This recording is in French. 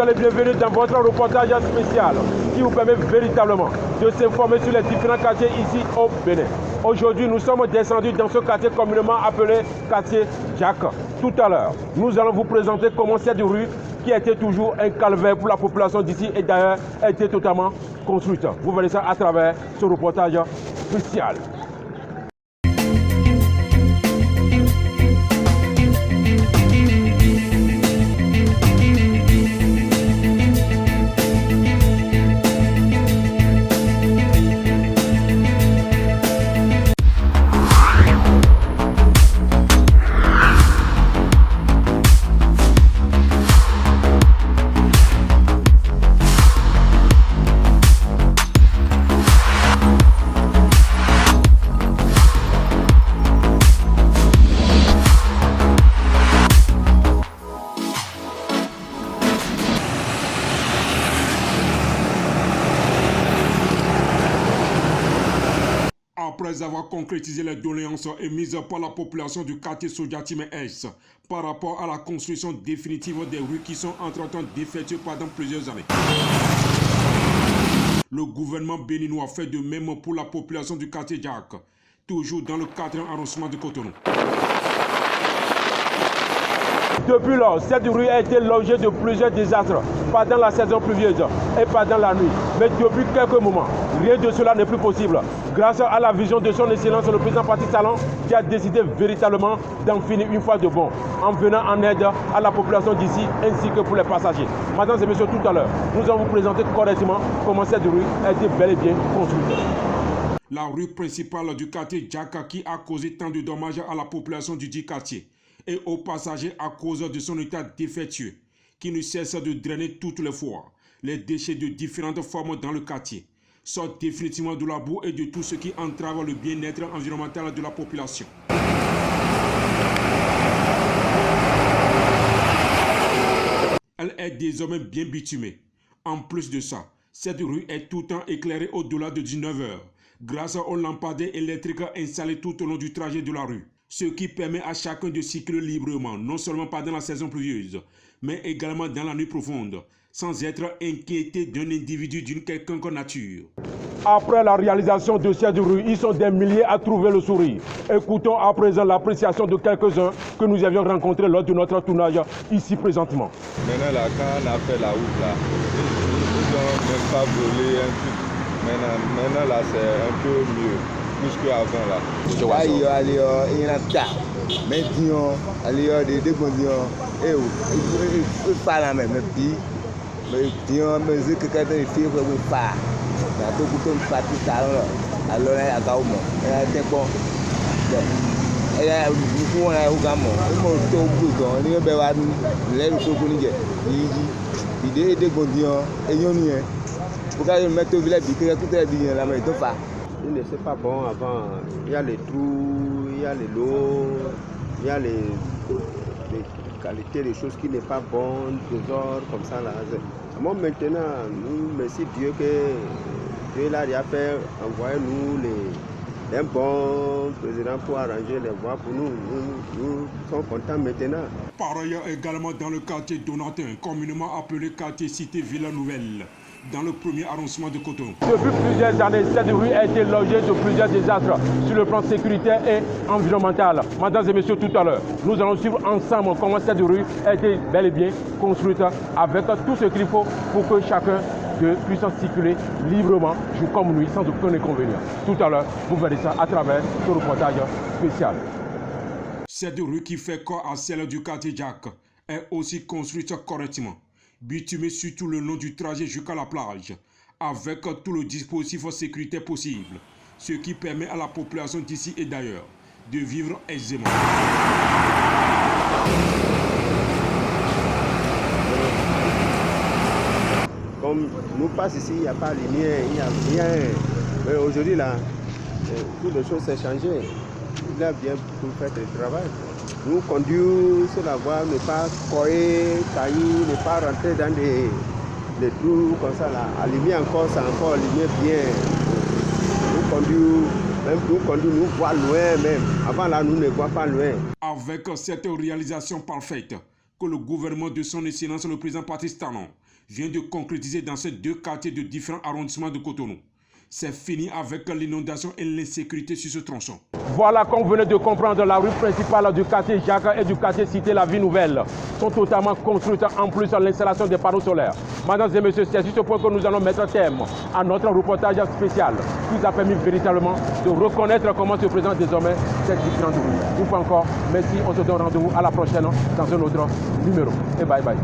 soyez les bienvenus dans votre reportage spécial qui vous permet véritablement de s'informer sur les différents quartiers ici au Bénin. Aujourd'hui, nous sommes descendus dans ce quartier communément appelé quartier Jacques. Tout à l'heure, nous allons vous présenter comment cette rue qui était toujours un calvaire pour la population d'ici et d'ailleurs a été totalement construite. Vous verrez ça à travers ce reportage spécial. Après avoir concrétisé les doléances émises par la population du quartier Sodiatime Est par rapport à la construction définitive des rues qui sont entre-temps défectueuses pendant plusieurs années, le gouvernement béninois fait de même pour la population du quartier Jacques, toujours dans le 4e arrondissement de Cotonou. Depuis lors, cette rue a été l'objet de plusieurs désastres pendant la saison pluvieuse et pendant la nuit. Mais depuis quelques moments, rien de cela n'est plus possible. Grâce à la vision de son excellence, le président Patrice Talon, qui a décidé véritablement d'en finir une fois de bon, en venant en aide à la population d'ici ainsi que pour les passagers. Mesdames et messieurs, tout à l'heure, nous allons vous présenter correctement comment cette rue a été bel et bien construite. La rue principale du quartier Jacques qui a causé tant de dommages à la population du dit quartier et aux passagers à cause de son état défectueux, qui ne cesse de drainer toutes les fois les déchets de différentes formes dans le quartier, sortent définitivement de la boue et de tout ce qui entrave le bien-être environnemental de la population. Elle est désormais bien bitumée. En plus de ça, cette rue est tout le temps éclairée au-delà de 19 h grâce aux lampadaires électriques installés tout au long du trajet de la rue, ce qui permet à chacun de circuler librement, non seulement pendant la saison pluvieuse, mais également dans la nuit profonde, sans être inquiété d'un individu d'une quelconque nature. Après la réalisation de cette rue, ils sont des milliers à trouver le sourire. Écoutons à présent l'appréciation de quelques-uns que nous avions rencontrés lors de notre tournage ici présentement. Maintenant, là, quand on a fait la route, là, ils n'ont même pas volé un truc. Maintenant là, c'est un peu mieux. Plus qu'avant là. Il ne c'est pas bon avant. Il y a les trous, il y a les lots, il y a les qualités des choses qui n'est pas bonnes, des ordres comme ça là. Moi maintenant, nous merci Dieu que Dieu là il a fait envoyer nous un bon président pour arranger les voies pour nous. Nous sommes contents maintenant. Par ailleurs, également dans le quartier Donatin, communément appelé quartier Cité Villa Nouvelle, dans le 1er arrondissement de Cotonou. Depuis plusieurs années, cette rue a été l'objet de plusieurs désastres sur le plan sécuritaire et environnemental. Mesdames et messieurs, tout à l'heure, nous allons suivre ensemble comment cette rue a été bel et bien construite avec tout ce qu'il faut pour que chacun puisse circuler librement, jour comme nuit, sans aucun inconvénient. Tout à l'heure, vous verrez ça à travers ce reportage spécial. Cette rue qui fait corps à celle du quartier Jacques est aussi construite correctement, bitumée sur tout le long du trajet jusqu'à la plage, avec tout le dispositif sécuritaire possible, ce qui permet à la population d'ici et d'ailleurs de vivre aisément. Comme nous passons ici, il n'y a pas de lumière, il n'y a rien. Mais aujourd'hui là, toutes les choses s'est changé. Il a bien pour faire le travail. Nous conduire sur la voie, ne pas coller, cailloux, ne pas rentrer dans des trous comme ça là. Allumer encore, c'est encore allumé bien. Nous conduire, nous voir loin même. Avant là, nous ne voyons pas loin. Avec cette réalisation parfaite que le gouvernement de son excellence, le président Patrice Talon, vient de concrétiser dans ces deux quartiers de différents arrondissements de Cotonou. C'est fini avec l'inondation et l'insécurité sur ce tronçon. Voilà, comme vous venez de comprendre, la rue principale du quartier Jacques et du quartier Cité La Vie Nouvelle sont totalement construites, en plus de l'installation des panneaux solaires. Mesdames et messieurs, c'est sur ce point que nous allons mettre terme à notre reportage spécial qui nous a permis véritablement de reconnaître comment se présente désormais cette différente rue. Une fois encore, merci, on se donne rendez-vous à la prochaine dans un autre numéro. Et bye bye.